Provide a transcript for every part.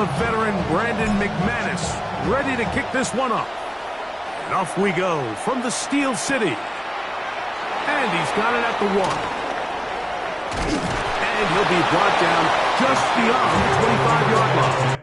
The veteran Brandon McManus ready to kick this one up. And off we go from the Steel City. And he's got it at the 1. And he'll be brought down just beyond the 25-yard line.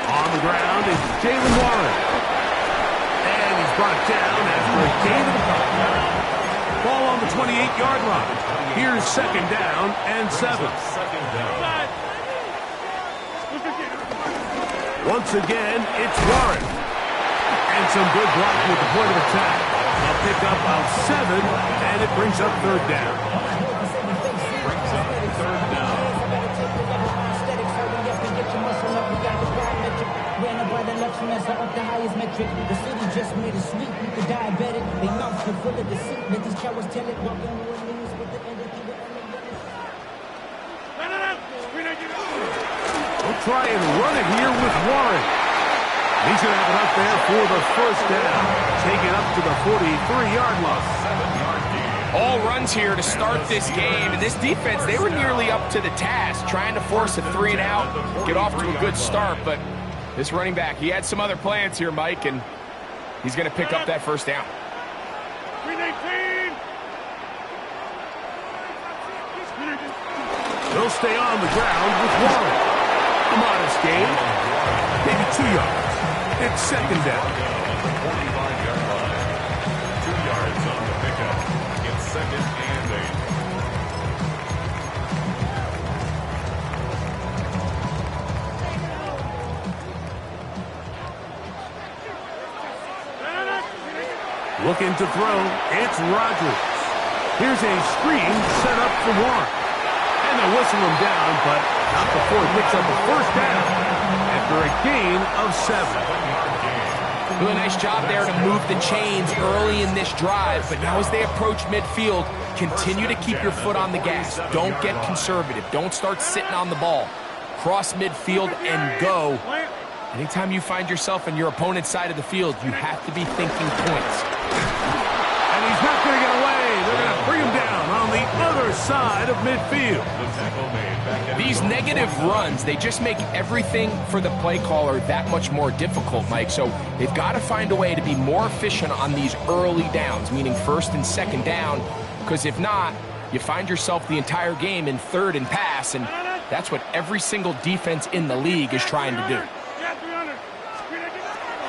On the ground is Jaylen Warren. And he's brought down after a gain of the puck. Ball on the 28-yard line. Here's second down and 7. Once again, it's Warren. And some good blocking at the point of attack. A pickup of 7, and it brings up third down. Up the highest metric. The city just made a sweep. You could diabetic. They mouths are full of deceit. Let these cowards tell it. Walk on the news with the energy. We'll try and run it here with Warren. He's going to have it up there for the first down. Take it up to the 43-yard line. All runs here to start this game. And this defense, they were nearly up to the task, trying to force a 3-and-out, get off to a good start, but this running back, he had some other plans here, Mike, and he's going to pick up that first down. 319. He'll stay on the ground with Warren. A modest gain, maybe 2 yards. It's second down. 45-yard line. 2 yards on the pickup. It's second and 8. Looking to throw, it's Rodgers. Here's a screen set up for Warren. And they'll whistle him down, but not before he picks up a first down after a gain of 7. Really nice job there to move the chains early in this drive, but now as they approach midfield, continue to keep your foot on the gas. Don't get conservative. Don't start sitting on the ball. Cross midfield and go. Anytime you find yourself on your opponent's side of the field, you have to be thinking points. And he's not going to get away. They're going to bring him down on the other side of midfield. These negative runs, they just make everything for the play caller that much more difficult, Mike. So they've got to find a way to be more efficient on these early downs, meaning first and second down, because if not, you find yourself the entire game in third and pass, and that's what every single defense in the league is trying to do.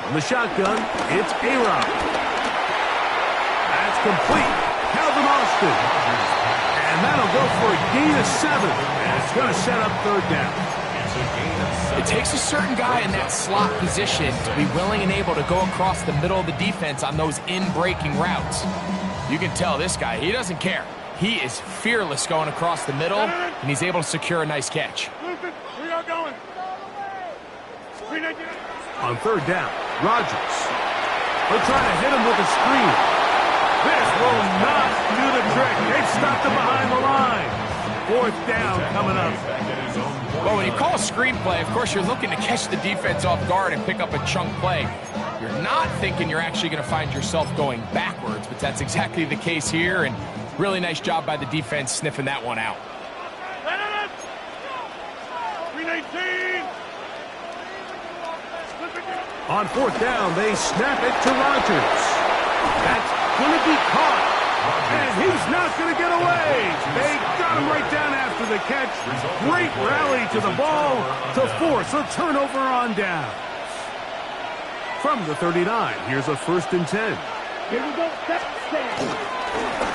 On the shotgun, it's A-Rod. That's complete. Calvin Austin. And that'll go for a gain of 7. And it's going to set up third down. It takes a certain guy in that slot position to be willing and able to go across the middle of the defense on those in-breaking routes. You can tell this guy, he doesn't care. He is fearless going across the middle, and he's able to secure a nice catch. We are going. On third down, Rodgers. They're trying to hit him with a screen. This will not do the trick. They've stopped him behind the line. Fourth down coming up. Well, when you call a screen play, of course, you're looking to catch the defense off guard and pick up a chunk play. You're not thinking you're actually going to find yourself going backwards, but that's exactly the case here, and really nice job by the defense sniffing that one out. 319. On fourth down, they snap it to Rodgers. That's going to be caught, and he's not going to get away. They got him right down after the catch. Great rally to the ball to force a turnover on down. From the 39, here's a 1st and 10. Here we go.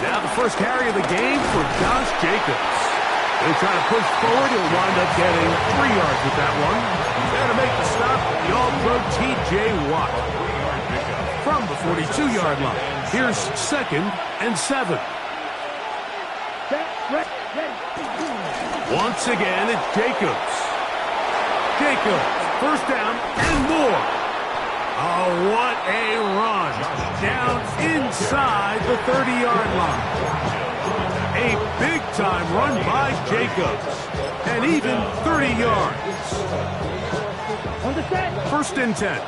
Now the first carry of the game for Josh Jacobs. They try to push forward. He'll wind up getting 3 yards with that one. There to make the stop, the All-Pro T.J. Watt. From the 42-yard line, here's 2nd and 7. Once again, it's Jacobs. Jacobs, first down and more. Oh, what a run. Down inside the 30-yard line. A big-time run by Jacobs. And even 30 yards. 1st and 10.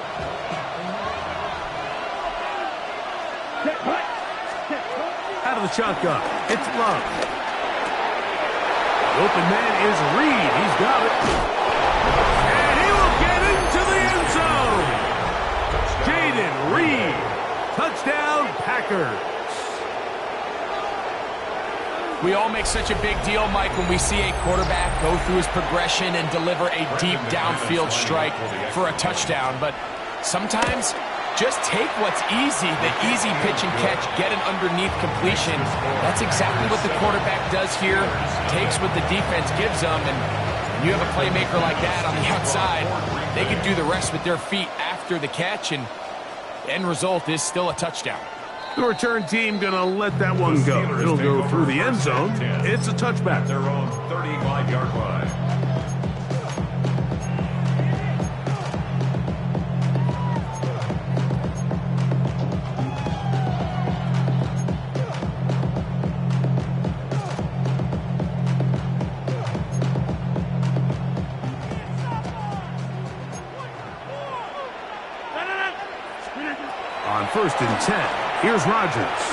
Out of the shotgun, it's Love. The open man is Reed. He's got it. And he will get into the end zone. Jaden Reed. Touchdown, Packers. We all make such a big deal, Mike, when we see a quarterback go through his progression and deliver a deep downfield strike for a touchdown. But sometimes, just take what's easy, the easy pitch and catch, get an underneath completion. That's exactly what the quarterback does here, takes what the defense gives them, and when you have a playmaker like that on the outside, they can do the rest with their feet after the catch, and the end result is still a touchdown. The return team going to let that one go. It'll go through the end zone. It's a touchback. Their own 35-yard line. On 1st and 10. Here's Rodgers.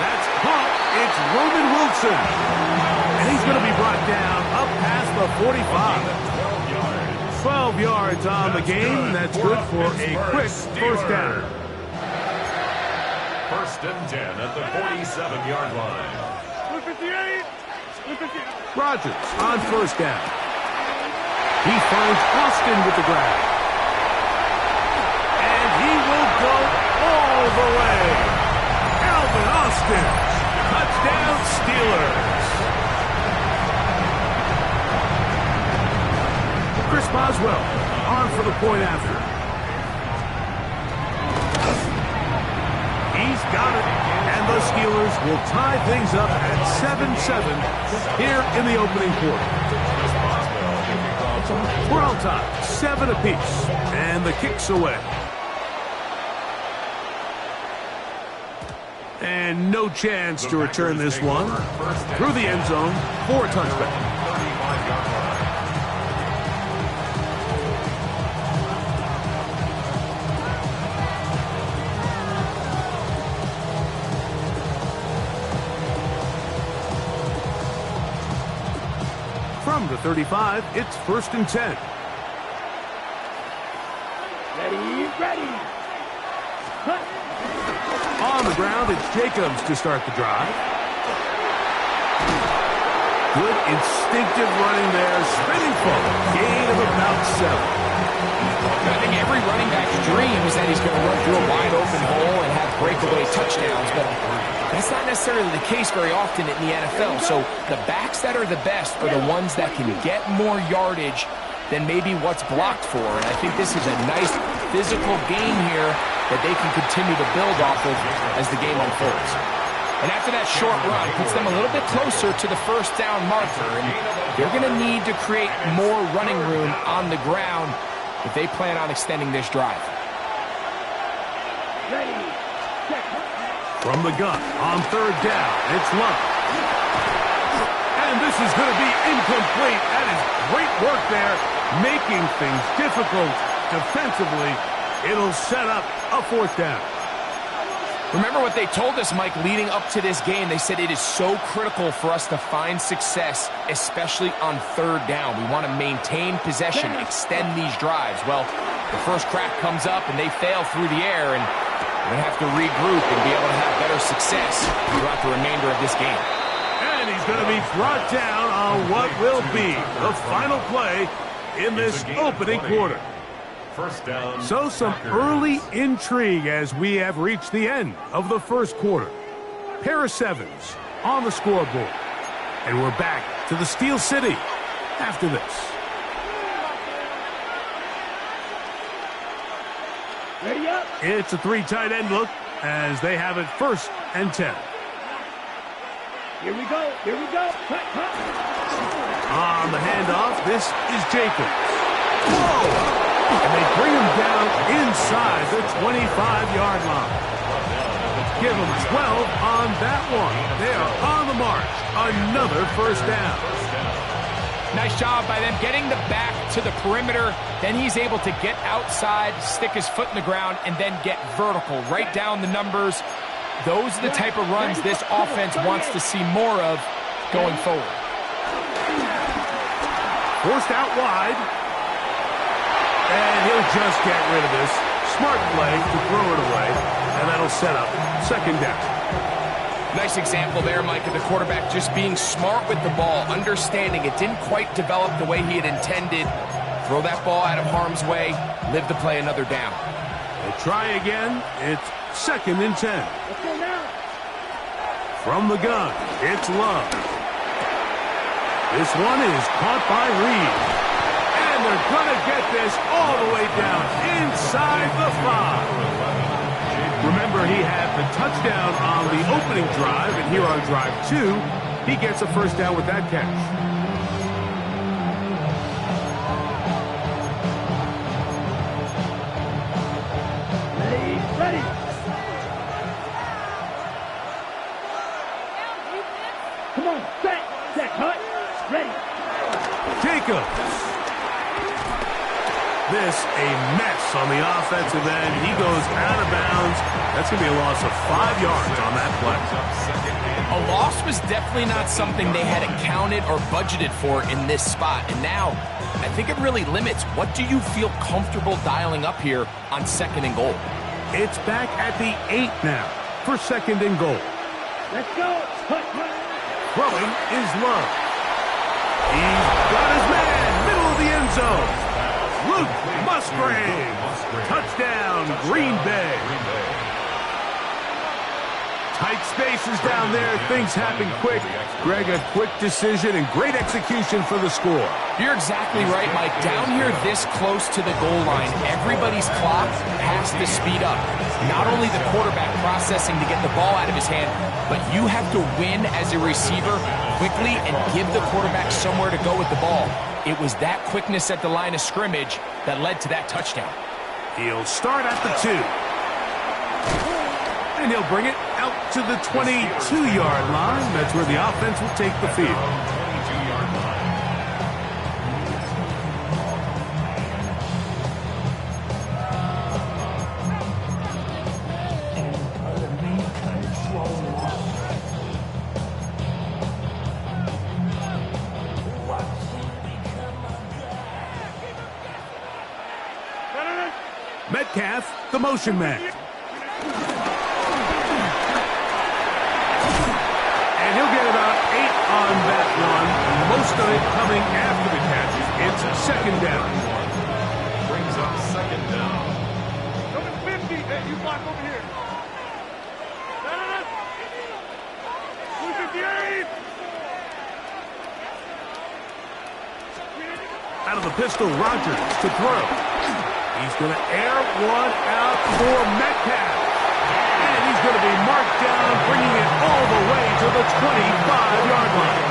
That's caught. It's Roman Wilson. And he's going to be brought down up past the 45. 12 yards on the game. That's good for a quick first down. 1st and 10 at the 47-yard line. Rodgers on first down. He finds Austin with the grab. Go all the way. Calvin Austin. Touchdown Steelers. Chris Boswell on for the point after. He's got it. And the Steelers will tie things up at 7-7 here in the opening quarter. We're on top, 7 apiece. And the kick's away. And no chance to return this one through the end zone for a touchback. From the 35, it's 1st and 10. Ready. On the ground, it's Jacobs to start the drive. Good instinctive running there, spinning forward. Gain of about 7. I think every running back's dream is that he's going to run through a wide open hole and have breakaway touchdowns, but that's not necessarily the case very often in the NFL. So the backs that are the best are the ones that can get more yardage than maybe what's blocked for. And I think this is a nice physical game here that they can continue to build off of as the game unfolds. And after that short run, puts them a little bit closer to the first down marker, and they're going to need to create more running room on the ground if they plan on extending this drive. From the gun on third down, it's Love. And this is going to be incomplete. That is great work there, making things difficult defensively. It'll set up a fourth down. Remember what they told us, Mike, leading up to this game. They said it is so critical for us to find success, especially on third down. We want to maintain possession, extend these drives. Well, the first crack comes up and they fail through the air, and we're going to have to regroup and be able to have better success throughout the remainder of this game. And he's going to be brought down on what will be the final play in this opening quarter. First down. So some early intrigue as we have reached the end of the first quarter. Pair of sevens on the scoreboard. And we're back to the Steel City after this. Ready up. It's a three tight end look as they have it 1st and 10. Here we go. Here we go. Cut, cut. On the handoff, this is Jacobs. Whoa! And they bring him down inside the 25-yard line. Give them 12 on that one. They are on the march. Another first down. Nice job by them getting the back to the perimeter. Then he's able to get outside, stick his foot in the ground, and then get vertical. Right down the numbers. Those are the type of runs this offense wants to see more of going forward. Forced out wide. And he'll just get rid of this. Smart play to throw it away. And that'll set up 2nd down. Nice example there, Mike, of the quarterback just being smart with the ball, understanding it didn't quite develop the way he had intended. Throw that ball out of harm's way, live to play another down. They try again. It's 2nd and 10. Let's go now. From the gun, it's Love. This one is caught by Reed. And they're going to get this all the way down inside the 5. Remember, he had the touchdown on the opening drive, and here on drive 2, he gets a first down with that catch. Ready. Come on, set, cut, ready. Jacobs. This a mess on the offensive end. He goes out of bounds. That's going to be a loss of 5 yards on that play. A loss was definitely not something they had accounted or budgeted for in this spot. And now, I think it really limits what do you feel comfortable dialing up here on 2nd and goal. It's back at the 8 now for 2nd and goal. Let's go. Cut. Throwing is Love. He's got his man, middle of the end zone. Luke Musgrave. Touchdown, Green Bay. Tight spaces down there. Things happen quick. Greg, a quick decision and great execution for the score. You're exactly right, Mike. Down here this close to the goal line, everybody's clock has to speed up. Not only the quarterback processing to get the ball out of his hand, but you have to win as a receiver quickly and give the quarterback somewhere to go with the ball. It was that quickness at the line of scrimmage that led to that touchdown. He'll start at the 2. And he'll bring it out to the 22-yard line. That's where the offense will take the field. 22-yard line. Metcalf, the motion man. And he'll get about 8 on that one. Most of it coming after the catch. It's 2nd down. Brings up 2nd down. Number 50, hey, you block over here. 258. Out of the pistol, Rodgers to throw. He's going to air one out for Metcalf. And he's going to be marked down, bringing it all the way to the 25-yard line.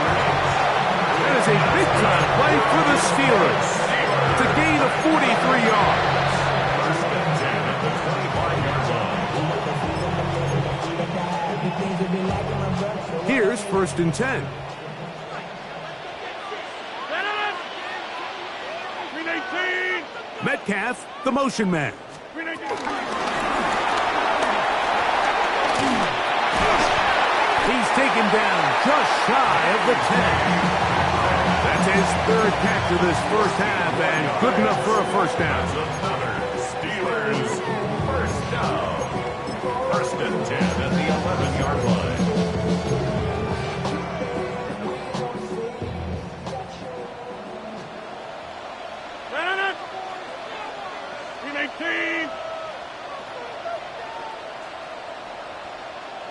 That is a big-time play for the Steelers. It's a gain of 43 yards. First and 10 at the 25-yard line. Here's first and 10. Metcalf, the motion man. He's taken down just shy of the 10. That's his third catch of this first half, and good enough for a first down. Another Steelers first down. First and 10 at the 11-yard line.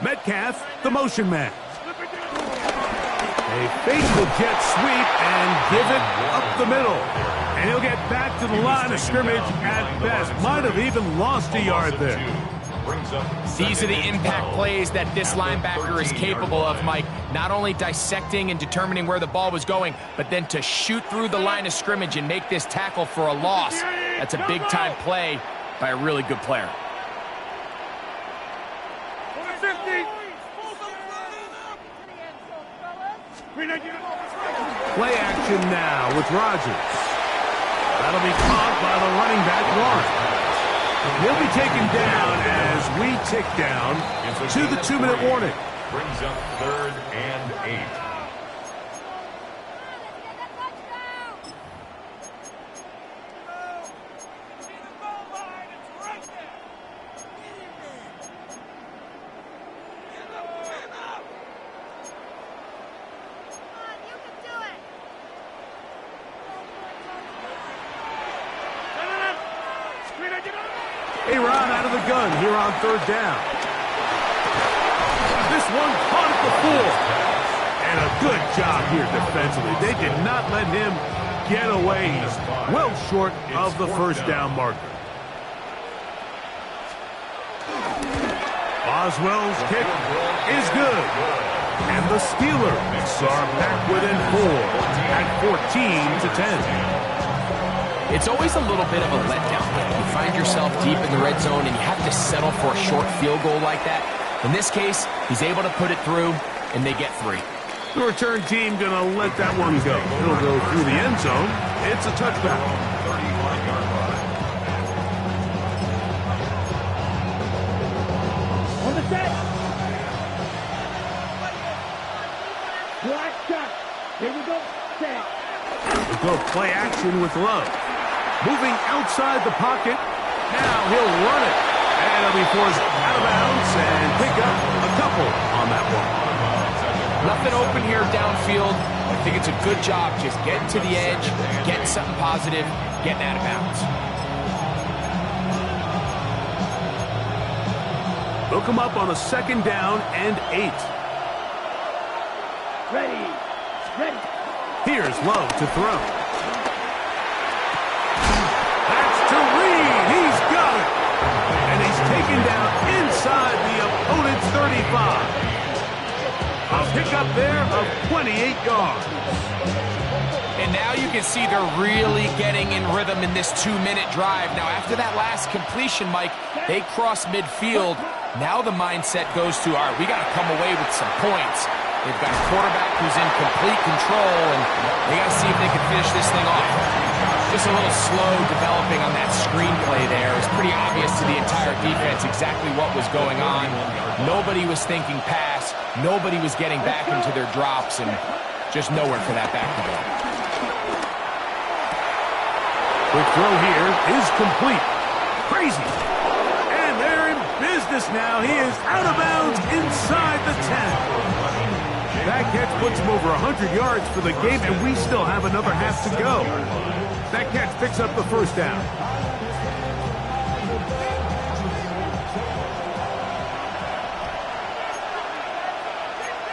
Metcalf, the motion man. They fake the jet sweep and give it up the middle. And he'll get back to the line of scrimmage at best. Might have even lost a yard there. These are the impact plays that this linebacker is capable of, Mike. Not only dissecting and determining where the ball was going, but then to shoot through the line of scrimmage and make this tackle for a loss. That's a big-time play by a really good player. Play action now with Rodgers. That'll be caught by the running back, Warren. He'll be taken down as we tick down to the 2-minute warning. Brings up 3rd and 8. A-Rod out of the gun here on 3rd down. This one caught at the 4. And a good job here defensively. They did not let him get away. He's well short of the first down marker. Boswell's kick is good. And the Steelers are back within 4 at 14-10. It's always a little bit of a letdown. You find yourself deep in the red zone and you have to settle for a short field goal like that. In this case, he's able to put it through, and they get 3. The return team going to let that one go. It'll go through the end zone. It's a touchback. 35-yard line. On the set. Black shot. Here we go. Set. We'll go play action with Love. Moving outside the pocket. Now he'll run it. And he'll be forced out of bounds and pick up a couple on that one. Nothing open here downfield. I think it's a good job just getting to the edge, getting something positive, getting out of bounds. They'll come up on a 2nd down and 8. Ready. Ready. Here's Love to throw. That's to Reed. He's got it. And he's taken down inside the opponent's 35. A pickup there of 28 yards. And now you can see they're really getting in rhythm in this 2-minute drive. Now, after that last completion, Mike, they cross midfield. Now the mindset goes to, all right, we got to come away with some points. They've got a quarterback who's in complete control, and they got to see if they can finish this thing off. Just a little slow developing on that screenplay there. It's pretty obvious to the entire defense exactly what was going on. Nobody was thinking pass. Nobody was getting back into their drops, and just nowhere for that back to go. Quick throw here is complete. Crazy. And they're in business now. He is out of bounds inside the 10. That catch puts him over 100 yards for the game, and we still have another half to go. That catch picks up the first down.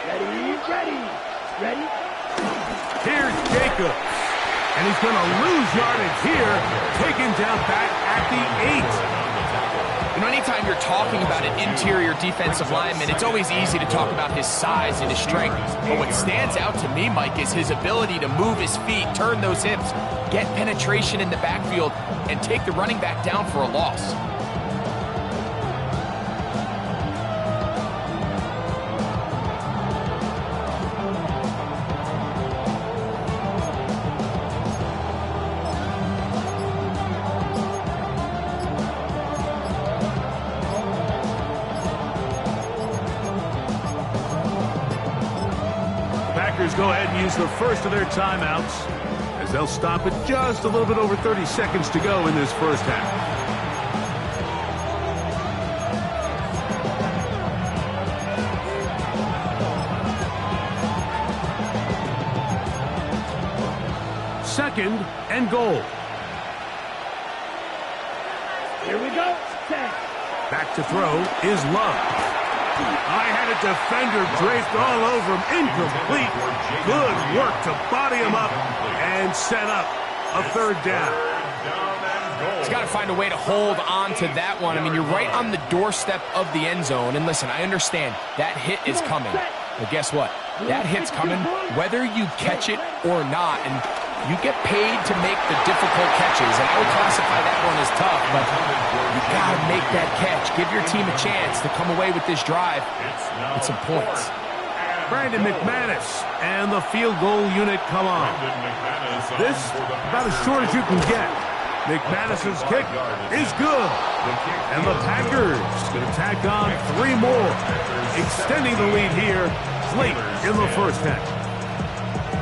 Ready. Ready. Ready. Here's Jacobs. And he's going to lose yardage here, taken down back at the 8. You know, anytime you're talking about an interior defensive lineman, it's always easy to talk about his size and his strength. But what stands out to me, Mike, is his ability to move his feet, turn those hips, get penetration in the backfield, and take the running back down for a loss. Go ahead and use the first of their timeouts as they'll stop it just a little bit over 30 seconds to go in this first half. Second and goal. Here we go. Back to throw is Love. I had a defender draped all over him. Incomplete. Good work to body him up and set up a third down. He's got to find a way to hold on to that one. I mean, you're right on the doorstep of the end zone. And listen, I understand that hit is coming. But guess what? That hit's coming whether you catch it or not. And you get paid to make the difficult catches. And I would classify that one as tough, but you got to make that catch. Give your team a chance to come away with this drive with some points. Brandon McManus and the field goal unit come on. This about as short as you can get. McManus's kick is good. And the Packers going to tack on 3 more, extending the lead here late in the first half.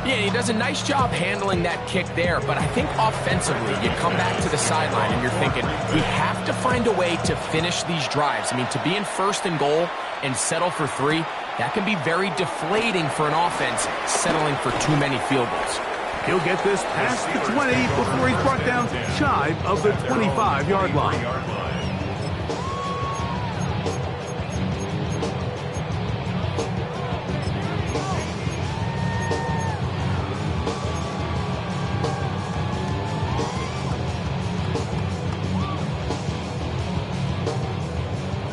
Yeah, he does a nice job handling that kick there, but I think offensively, you come back to the sideline and you're thinking, we have to find a way to finish these drives. I mean, to be in first and goal and settle for 3, that can be very deflating for an offense settling for too many field goals. He'll get this past the 20 before he's brought down shy of the 25-yard line.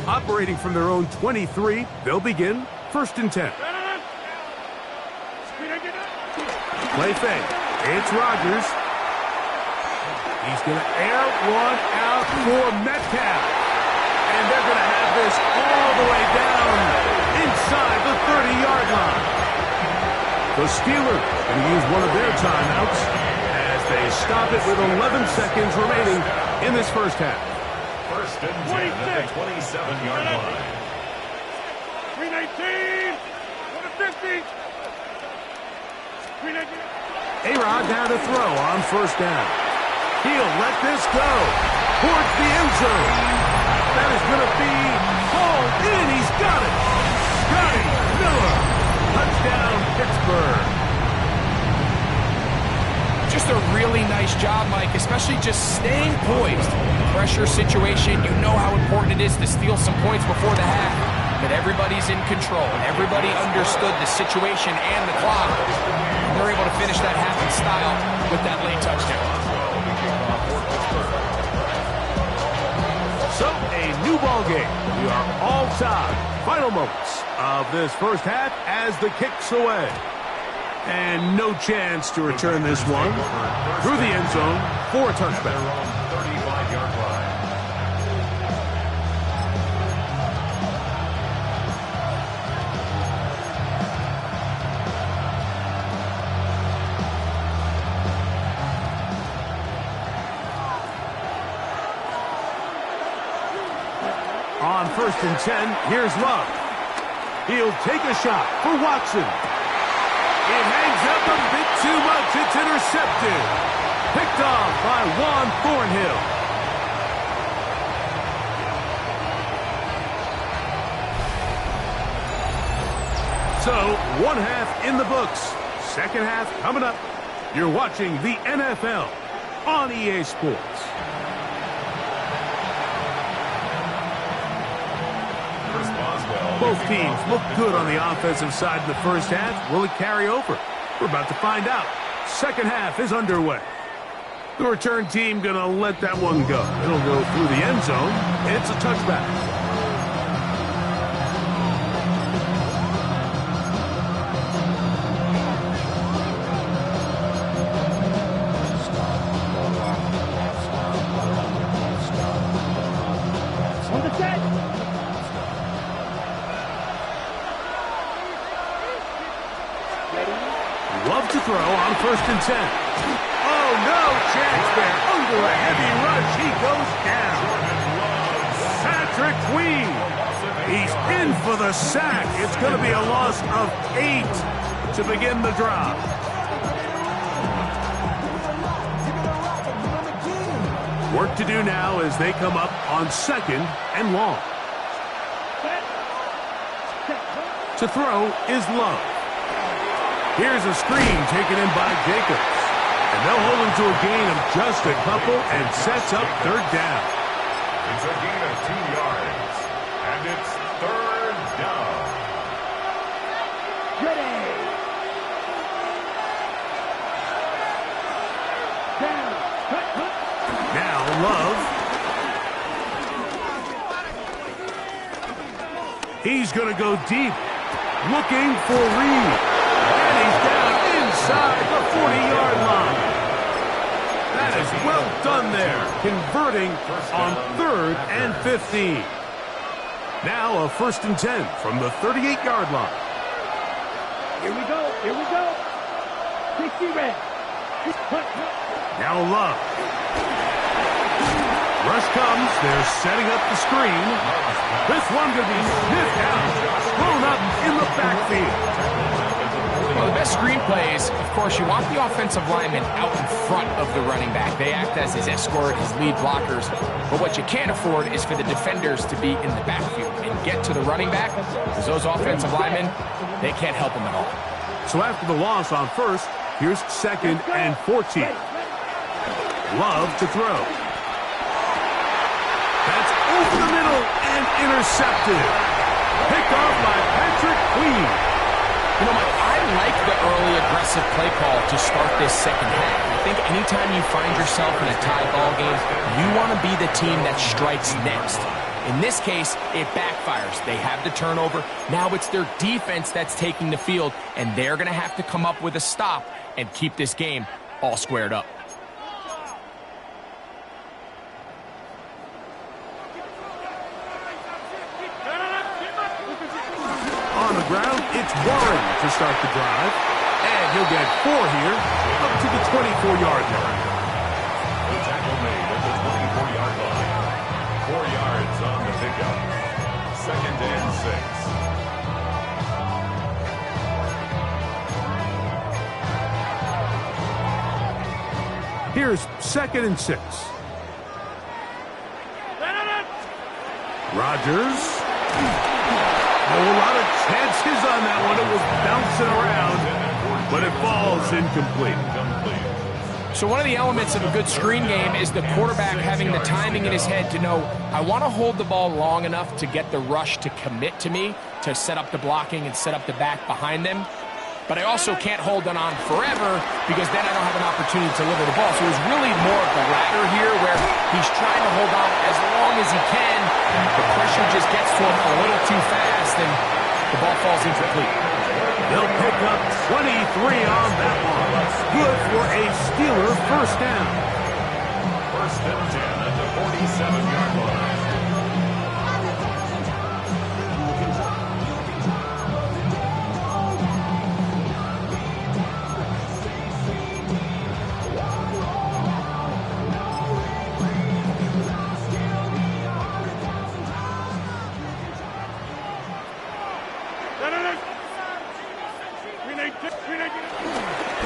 Operating from their own 23, they'll begin first and 10. Play fake. It's Rodgers. He's going to air one out for Metcalf. And they're going to have this all the way down inside the 30-yard line. The Steelers going to use one of their timeouts as they stop it with 11 seconds remaining in this first half. First and 10 at the 27-yard line. 319. 150. 319. A-Rod now to throw on first down. He'll let this go towards the end zone. That is going to be hauled in. He's got it. Scotty Miller. Touchdown, Pittsburgh. Just a really nice job, Mike, especially just staying poised. Pressure situation, you know how important it is to steal some points before the half. But everybody's in control. Everybody understood the situation and the clock. And they're able to finish that half in style with that late touchdown. So, a new ball game. We are all tied. Final moments of this first half as the kick's away. And no chance to return this one through the end zone for a touchback. 35-yard line. On first and 10, here's Love. He'll take a shot for Watson. It hangs up a bit too much. It's intercepted. Picked off by Juan Thornhill. So, one half in the books. Second half coming up. You're watching the NFL on EA Sports. Both teams look good on the offensive side in the first half. Will it carry over? We're about to find out Second half is underway. The return team going to let that one go. It'll go through the end zone. It's a touchback. Love to throw on 1st and 10. Oh, no chance there. Under a heavy rush, he goes down. Patrick Queen. He's in for the sack. It's going to be a loss of 8 to begin the drive. Work to do now as they come up on 2nd and long. To throw is Love. Here's a screen taken in by Jacobs. And they'll hold him to a gain of just a couple and sets up 3rd down. It's a gain of 2 yards. And it's 3rd down. Ready. Down. Now Love. He's going to go deep. Looking for Reed. And he's down inside the 40-yard line. That is well done there, converting on 3rd and 15. Now a 1st and 10 from the 38-yard line. Here we go. Here we go. 60 red. Now Love. Rush comes. They're setting up the screen. This one going to be sniffed out. Thrown up in the backfield. Well, the best screen plays, of course, you want the offensive lineman out in front of the running back. They act as his escort, his lead blockers. But what you can't afford is for the defenders to be in the backfield and get to the running back, because those offensive linemen, they can't help him at all. So after the loss on 1st, here's 2nd and 14. Love to throw. That's over the middle and intercepted. Picked off by Patrick Queen. You know, Mike, I like the early aggressive play call to start this second half. I think anytime you find yourself in a tie ball game, you want to be the team that strikes next. In this case, it backfires. They have the turnover. Now it's their defense that's taking the field, and they're going to have to come up with a stop and keep this game all squared up. On the ground, it's Warren to start the drive. And he'll get 4 here, up to the 24-yard line. The tackle made at the 24-yard line. 4 yards on the pickup. 2nd and 6. Here's 2nd and 6. Rodgers. A lot of chances on that one. It was bouncing around, but it falls incomplete. So one of the elements of a good screen game is the quarterback having the timing in his head to know, I want to hold the ball long enough to get the rush to commit to me, to set up the blocking and set up the back behind them. But I also can't hold it on forever because then I don't have an opportunity to deliver the ball. So it was really more of the latter here where he's trying to hold on as long as he can. The pressure just gets to him a little too fast and the ball falls incomplete. They'll pick up 23 on that one. Good for a Steeler 1st down. 1st and 10 at the 47-yard line.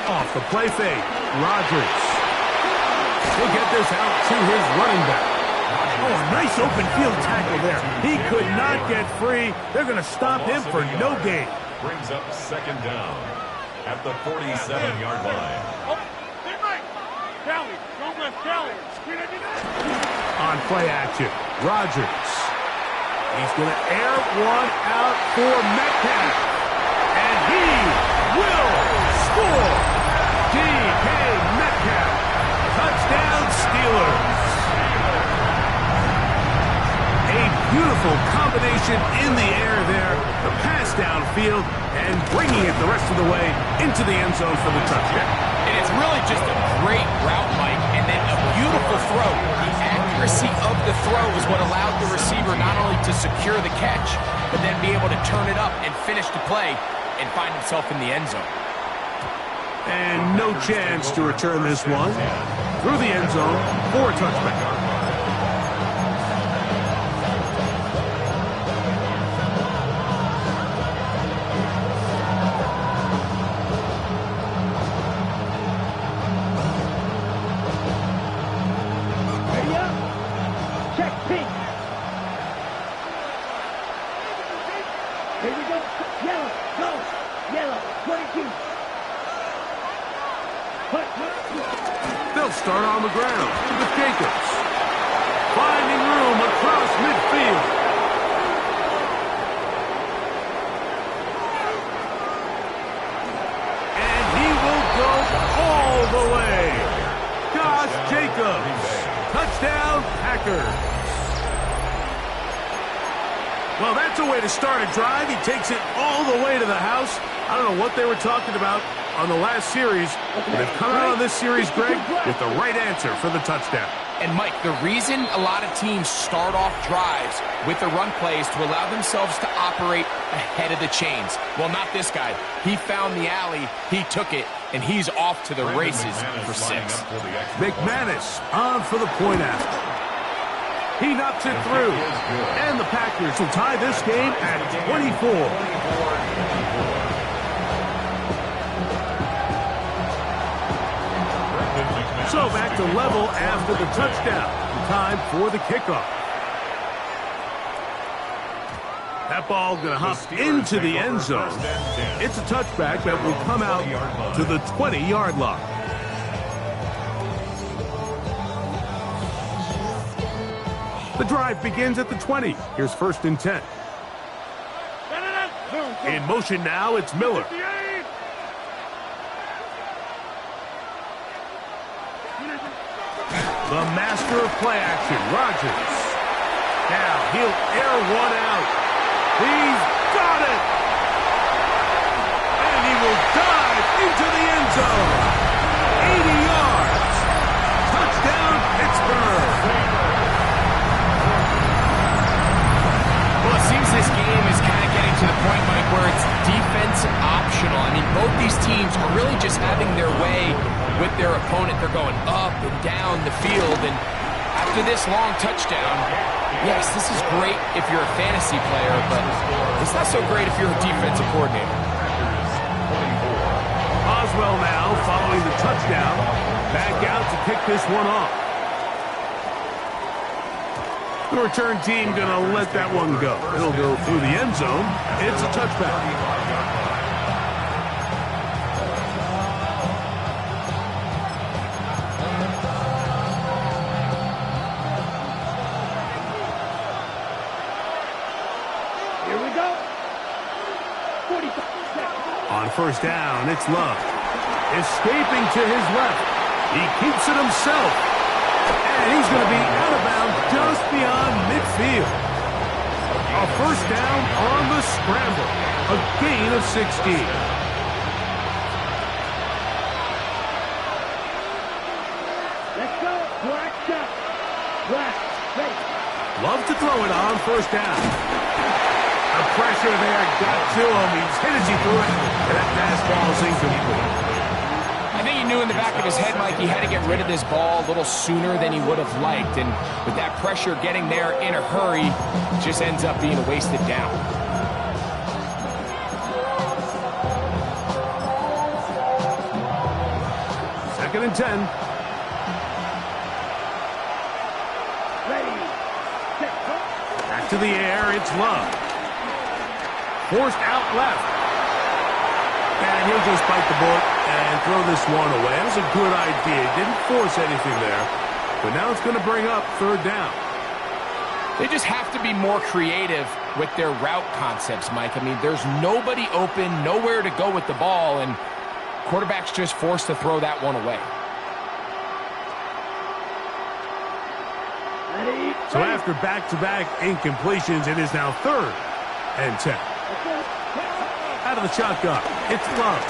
Off the play fake, Rodgers. He'll get this out to his running back. Oh, a nice open field tackle there. He could not get free. They're going to stop him for no gain. Brings up 2nd down at the 47-yard line. On play action, Rodgers. He's going to air one out for Metcalf. And he will score. Deep midfield and bringing it the rest of the way into the end zone for the touchdown. And it's really just a great route, Mike, and then a beautiful throw. The accuracy of the throw is what allowed the receiver not only to secure the catch, but then be able to turn it up and finish the play and find himself in the end zone. And no chance to return this one through the end zone for a touchback. Ready up. Check pink. Here we go. Yellow. Go. Yellow. 22. They'll start on the ground with Jacobs. Finding room across midfield. And he will go all the way. Josh Jacobs. Touchdown, Packers. Well, that's a way to start a drive. He takes it all the way to the house. I don't know what they were talking about on the last series, but they've come out on this series, Greg, with the right answer for the touchdown. And, Mike, the reason a lot of teams start off drives with the run plays to allow themselves to operate ahead of the chains. Well, not this guy. He found the alley, he took it, and he's off to the races for 6. McManus on for the point after. He knocks it through, and the Packers will tie this game at 24. So back to level after the touchdown. Time for the kickoff. That ball going to hop into the end zone. It's a touchback that will come out to the 20-yard line. The drive begins at the 20. Here's 1st and 10. In motion now, it's Miller. The master of play action, Rodgers. Now he'll air one out. He's got it. And he will dive into the end zone. 80 yards. Touchdown, Pittsburgh. Well, it seems this game is kind of getting to the point, Mike, where it's defense optional. I mean, both these teams are really just having their way with their opponent. They're going up and down the field, and after this long touchdown, yes, this is great if you're a fantasy player, but it's not so great if you're a defensive coordinator. Oswell now following the touchdown, back out to kick this one off. The return team going to let that one go. It'll go through the end zone. It's a touchback. On 1st down, it's Love. Escaping to his left. He keeps it himself. And he's going to be out of bounds just beyond midfield. A 1st down on the scramble. A gain of 16. Let's go. Black shot. Black. Ready. Love to throw it on 1st down. The pressure there got to him. He's hit as he threw it, and that fastball is incomplete. I think he knew in the back of his head, Mike, he had to get rid of this ball a little sooner than he would have liked. And with that pressure getting there in a hurry, it just ends up being a wasted down. Second and 10. Ready. Set. Back to the air, it's Love. Forced out left. And he'll just bite the bullet and throw this one away. That was a good idea. Didn't force anything there. But now it's going to bring up 3rd down. They just have to be more creative with their route concepts, Mike. I mean, there's nobody open, nowhere to go with the ball, and quarterback's just forced to throw that one away. Ready. So after back-to-back incompletions, it is now 3rd and 10. Out of the shotgun, it's Love.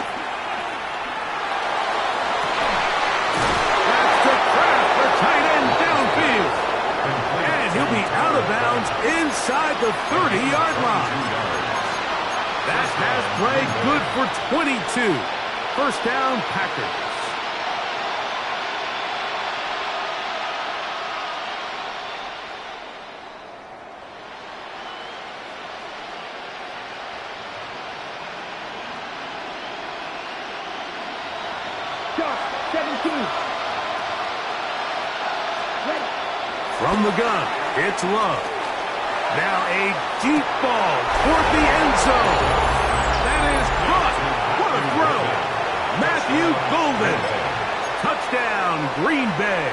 That's the Kraft, the tight end downfield. And he'll be out of bounds inside the 30-yard line. That pass play good for 22. First down, Packers. Start. 17. Ready. From the gun, it's Love. Now a deep ball toward the end zone. That is caught. What a throw. Matthew Golden. Touchdown, Green Bay.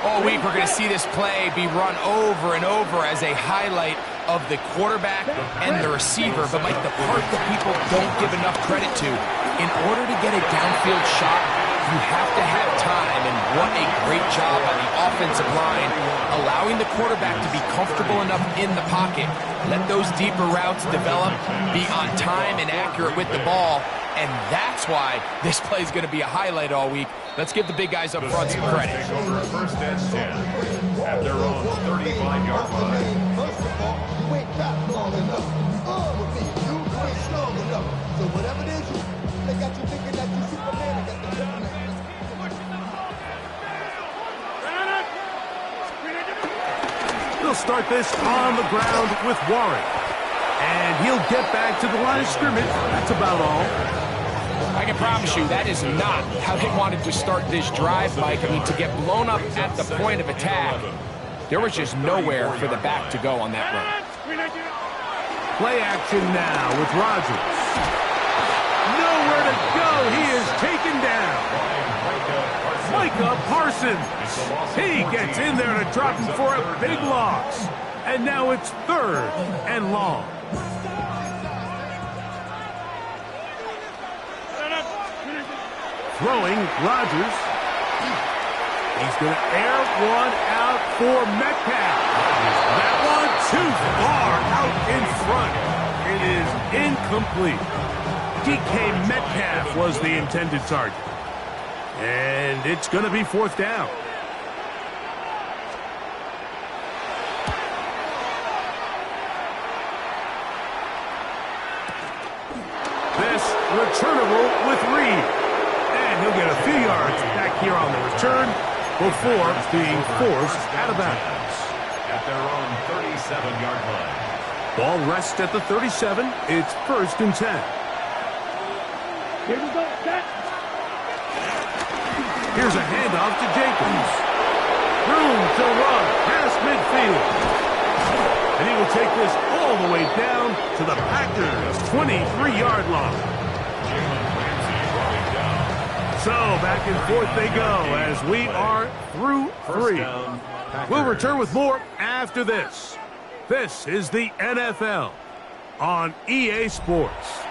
All week we're going to see this play be run over and over as a highlight of the quarterback and the receiver. But, Mike, the part that people don't give enough credit to, in order to get a downfield shot, you have to have time, and what a great job by the offensive line, allowing the quarterback to be comfortable enough in the pocket, let those deeper routes develop, be on time and accurate with the ball, and that's why this play is going to be a highlight all week. Let's give the big guys up front some credit. Take over first and 10 at their own 35-yard line. First of all, you ain't trapped long enough. With me, you ain't strong enough. So whatever it is, they got you thinking that you Superman. They got the Superman. He'll start this on the ground with Warren. And he'll get back to the line of scrimmage. That's about all. I can promise you that is not how they wanted to start this drive, Mike. I mean, to get blown up at the point of attack, there was just nowhere for the back to go on that run. Play action now with Rodgers. Nowhere to go. He is taken down. Micah Parsons. He gets in there to drop him for a big loss. And now it's third and long. Throwing, Rodgers. He's going to air one out for Metcalf. That one too far out in front. It is incomplete. DK Metcalf was the intended target. And it's going to be fourth down. This returnable with Reed. And he'll get a few yards back here on the return before being forced out of bounds. At their own 37-yard line. Ball rests at the 37. It's first and 10. Here we go. Set. Here's a handoff to Jacobs. Room to run past midfield. And he will take this all the way down to the Packers' 23-yard line. So back and forth they go as we are through three. We'll return with more after this. This is the NFL on EA Sports.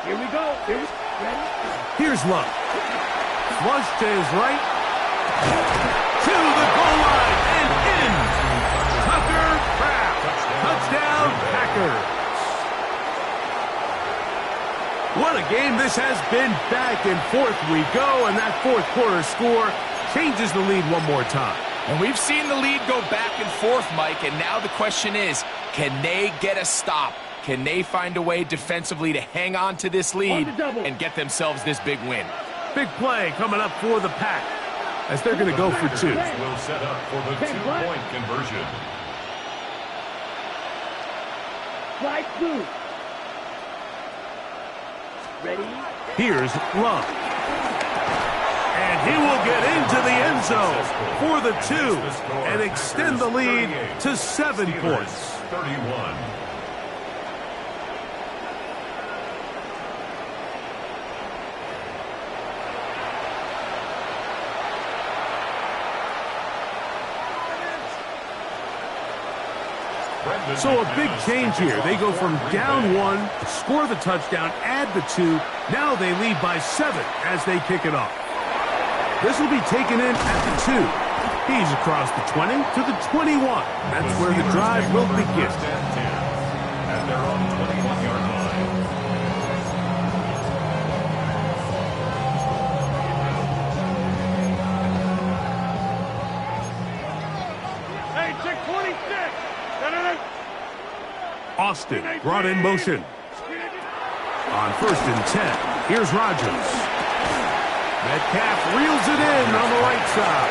Here we go. Ready? Here's Love. Flush to his right. To the goal line and in. Tucker Kraft. Touchdown, Packers. What a game this has been. Back and forth we go, and that fourth quarter score changes the lead one more time. And we've seen the lead go back and forth, Mike, and now the question is, can they get a stop? Can they find a way defensively to hang on to this lead and get themselves this big win? Big play coming up for the Pack as they're going to go for two. Will set up for the two-point conversion. Slide through. Ready? Here's Love. And he will get into the end zone for the two and extend the lead to 7 points. 31. So a big change here. They go from down 1, score the touchdown, add the 2. Now they lead by 7 as they kick it off. This will be taken in at the 2. He's across the 20 to the 21. That's where the drive will begin. And they're on the 21-yard line. Hey, check 26. Austin brought in motion. On 1st and 10, here's Rodgers. Metcalf reels it in on the right side.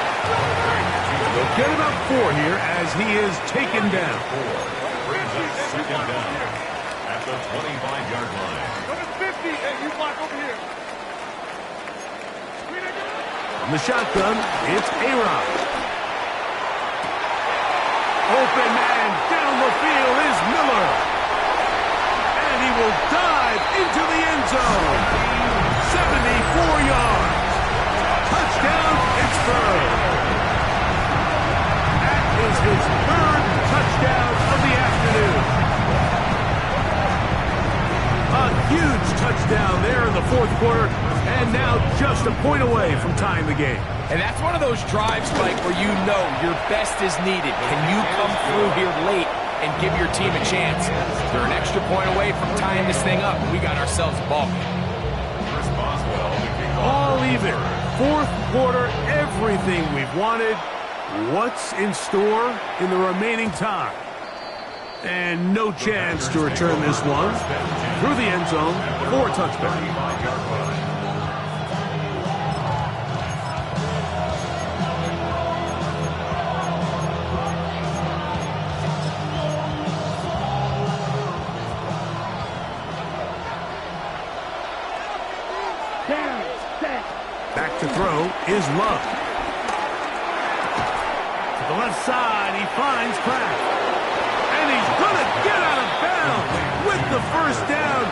They'll get about 4 here as he is taken down. Brings up second down at the 25-yard line. Number 50. Hey, you block over here. From the shotgun, it's A-Rod. Open man down the field is Miller. And he will dive into the end zone. 74 yards. Touchdown, Pittsburgh. That is his 3rd touchdown of the afternoon. A huge touchdown there in the 4th quarter, and now just a point away from tying the game. And that's one of those drives, Mike, where you know your best is needed. Can you come through here late and give your team a chance? They're an extra point away from tying this thing up, and we got ourselves a ball game. All even. 4th quarter, everything we've wanted. What's in store in the remaining time? And no chance to return this one. Through the end zone for a touchback. Back to throw is Love. To the left side, he finds Kraft. And he's going to get out of bounds with the first down.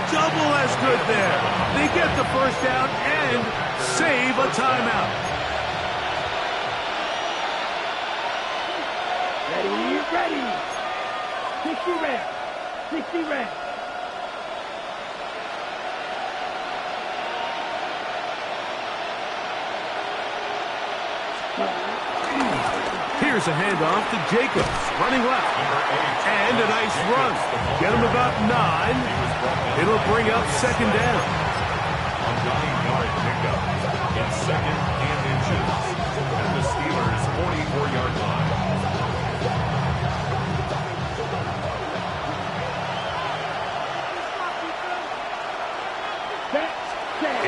Double as good there. They get the first down and save a timeout. Ready. 60 red. 60 red. Here's a handoff to Jacobs, running left. And a nice run. Get him about 9. It'll bring up 2nd down. A 9-yard pickup. It's 2nd and inches. And the Steelers' 44-yard line.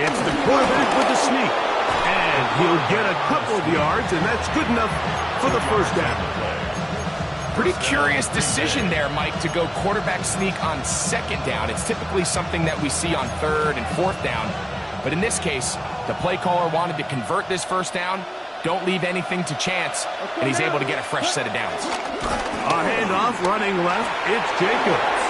It's the quarterback with the sneak. And he'll get a couple of yards, and that's good enough for the first down. Pretty curious decision there, Mike, to go quarterback sneak on 2nd down. It's typically something that we see on 3rd and 4th down. But in this case, the play caller wanted to convert this first down. Don't leave anything to chance, and he's able to get a fresh set of downs. A handoff running left. It's Jacobs.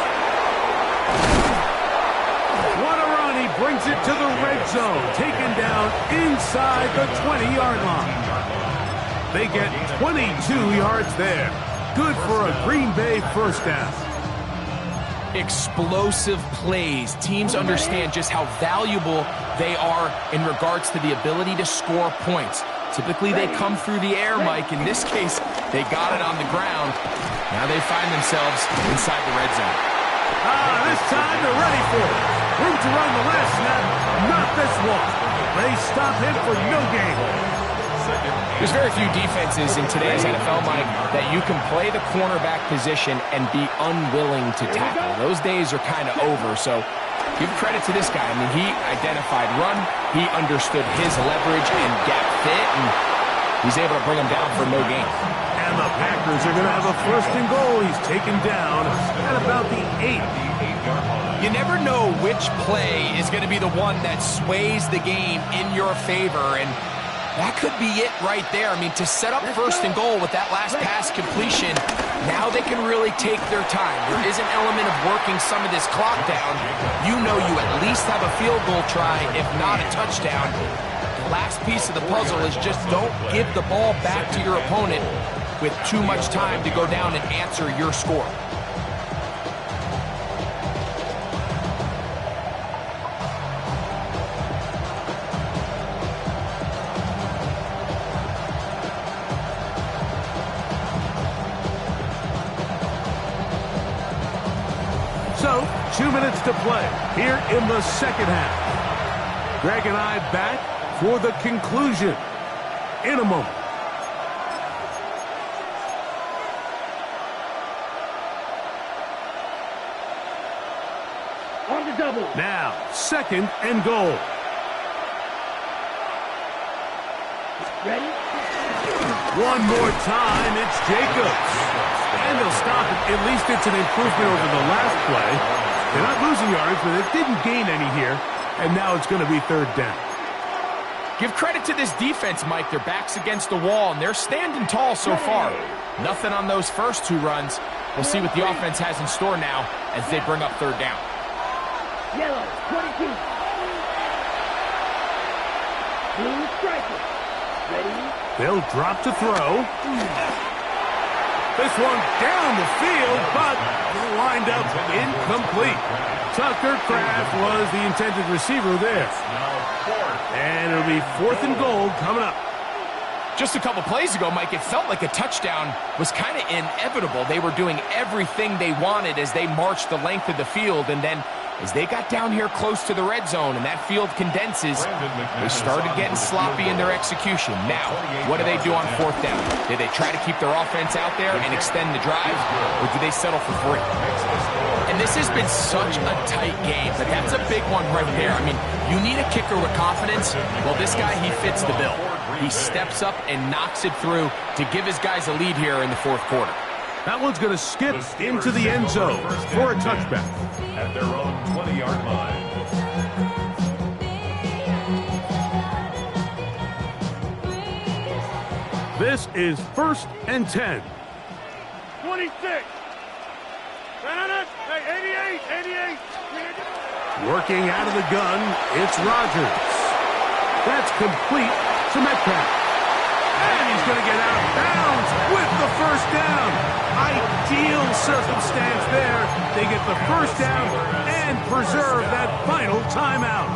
What a run. He brings it to the red zone. Taken down inside the 20-yard line. They get 22 yards there. Good for a Green Bay first down. Explosive plays. Teams understand just how valuable they are in regards to the ability to score points. Typically, they come through the air, Mike. In this case, they got it on the ground. Now they find themselves inside the red zone. This time they're ready for it. Room to run the last snap. Not this one. They stop him for no gain. There's very few defenses in today's NFL, Mike, that you can play the cornerback position and be unwilling to tackle. Those days are kind of over, so give credit to this guy. I mean, he identified run, he understood his leverage and gap fit, and he's able to bring him down for no gain. And the Packers are going to have a 1st and goal. He's taken down at about the 8. You never know which play is going to be the one that sways the game in your favor, and that could be it right there. I mean, to set up 1st and goal with that last pass completion, now they can really take their time. There is an element of working some of this clock down. You know you at least have a field goal try, if not a touchdown. The last piece of the puzzle is just don't give the ball back to your opponent with too much time to go down and answer your score. So, 2 minutes to play here in the second half. Greg and I back for the conclusion in a moment. On the double. Now, 2nd and goal. Ready? One more time, it's Jacobs. And they'll stop it. At least it's an improvement over the last play. They're not losing yards, but it didn't gain any here. And now it's going to be 3rd down. Give credit to this defense, Mike. Their back's against the wall, and they're standing tall so far. Nothing on those first 2 runs. We'll see what the offense has in store now as they bring up 3rd down. Yellow, 22. Blue striker. Ready? They'll drop to throw. This one down the field, but lined up incomplete. Tucker Kraft was the intended receiver there. And it'll be 4th and goal coming up. Just a couple plays ago, Mike, it felt like a touchdown was kind of inevitable. They were doing everything they wanted as they marched the length of the field, and then as they got down here close to the red zone and that field condenses, they started getting sloppy in their execution. Now, what do they do on 4th down? Do they try to keep their offense out there and extend the drive, or do they settle for 3? And this has been such a tight game, but that's a big one right there. I mean, you need a kicker with confidence. Well, this guy, he fits the bill. He steps up and knocks it through to give his guys a lead here in the 4th quarter. That one's going to skip into the end zone for a touchback. At their own 20-yard line. This is 1st and 10. 26. Hey, 88. Working out of the gun, it's Rodgers. That's complete to Metcalf. And he's going to get out of bounds with the 1st down. Ideal circumstance there. They get the 1st down and preserve that final timeout.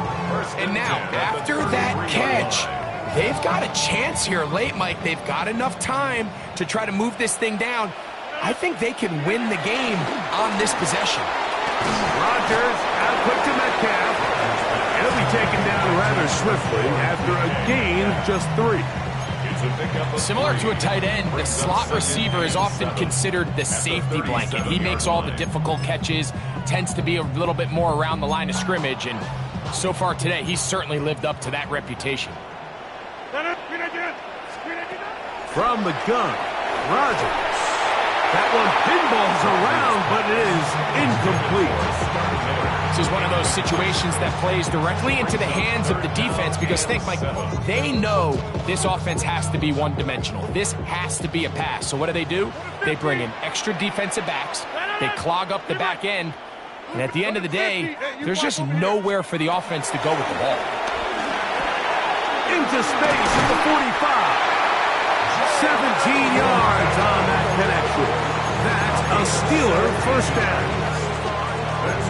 And now, after that catch, they've got a chance here late, Mike. They've got enough time to try to move this thing down. I think they can win the game on this possession. Rodgers out quick to Metcalf. He'll be taken down rather swiftly after a gain of just 3. Similar to a tight end, the slot receiver is often considered the safety blanket. He makes all the difficult catches, tends to be a little bit more around the line of scrimmage, and so far today, he's certainly lived up to that reputation. From the gun, Rodgers. That one pinballs around, but it is incomplete. This is one of those situations that plays directly into the hands of the defense because, think, Mike, they know this offense has to be one-dimensional. This has to be a pass. So what do? They bring in extra defensive backs. They clog up the back end. And at the end of the day, there's just nowhere for the offense to go with the ball. Into space at the 45. 17 yards on that connection. That's a Steeler 1st down.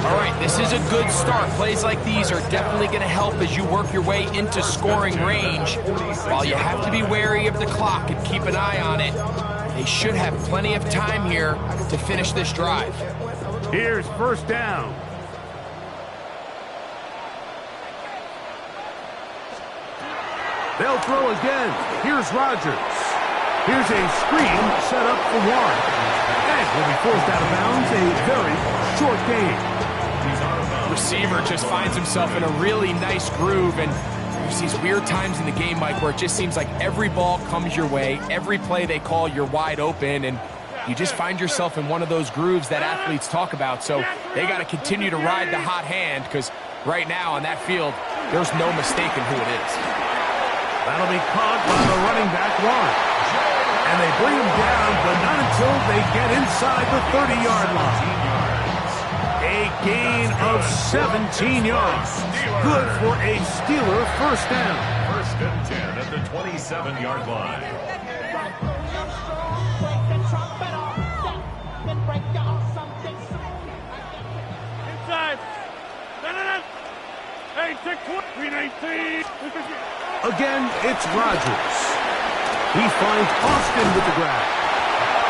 All right, this is a good start. Plays like these are definitely going to help as you work your way into scoring range. While you have to be wary of the clock and keep an eye on it, they should have plenty of time here to finish this drive. Here's 1st down. They'll throw again. Here's Rodgers. Here's a screen set up for Warren. And will be forced out of bounds. A very short game. Receiver just finds himself in a really nice groove, and there's these weird times in the game, Mike, where it just seems like every ball comes your way, every play they call, you're wide open, and you just find yourself in one of those grooves that athletes talk about. So they got to continue to ride the hot hand, because right now on that field, there's no mistaking who it is. That'll be caught by the running back, Warren. And they bring him down, but not until they get inside the 30-yard line. A gain of 17 yards. Good for a Steeler 1st down. 1st and 10 at the 27-yard line. Again, it's Rodgers. He finds Austin with the grab.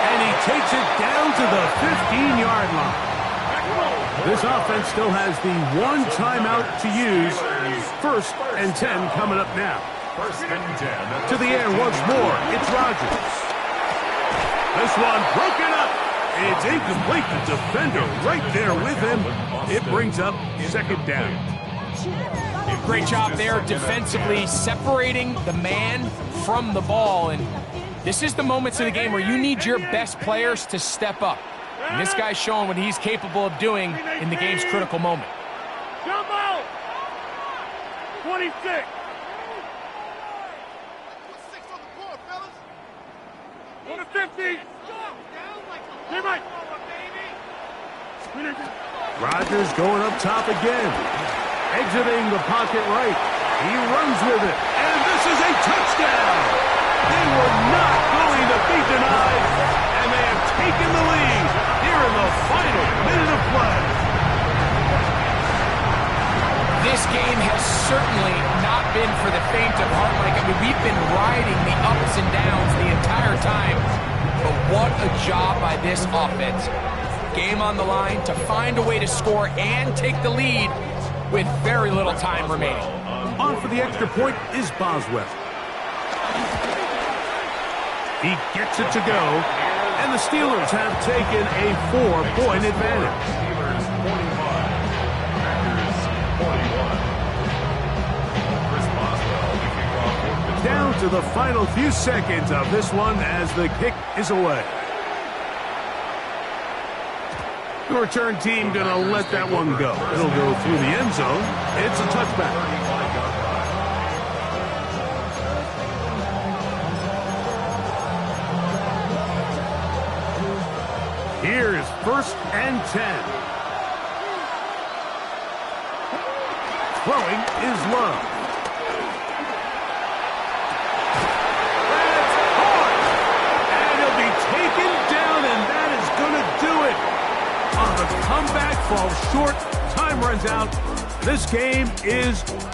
And he takes it down to the 15-yard line. This offense still has the one timeout to use. 1st and 10 coming up now. 1st and 10. To the air once more. It's Rodgers. This one broken up. It's incomplete. The defender right there with him. It brings up 2nd down. Great job there defensively, separating the man from the ball. And this is the moments of the game where you need your best players to step up. And this guy's showing what he's capable of doing in the game's critical moment. Jump out! 26. On the 50. Rodgers going up top again. Exiting the pocket right. He runs with it. And this is a touchdown. They were not going to be denied. And they have taken the lead here in the final minute of play. This game has certainly not been for the faint of heart, Mike. I mean, we've been riding the ups and downs the entire time. But what a job by this offense. Game on the line to find a way to score and take the lead with very little time remaining. On for the extra point is Boswell. He gets it to go, and the Steelers have taken a 4-point advantage. Steelers 45, Packers 41. Chris Boswell, the kickoff for Pittsburgh. Down to the final few seconds of this one as the kick is away. The return team going to let that one go. It'll go through the end zone. It's a touchback. 35-yard line. Here is 1st and 10. Throwing is Love. That's hard. And he'll be taken down, and that is going to do it. On the comeback, falls short. Time runs out. This game is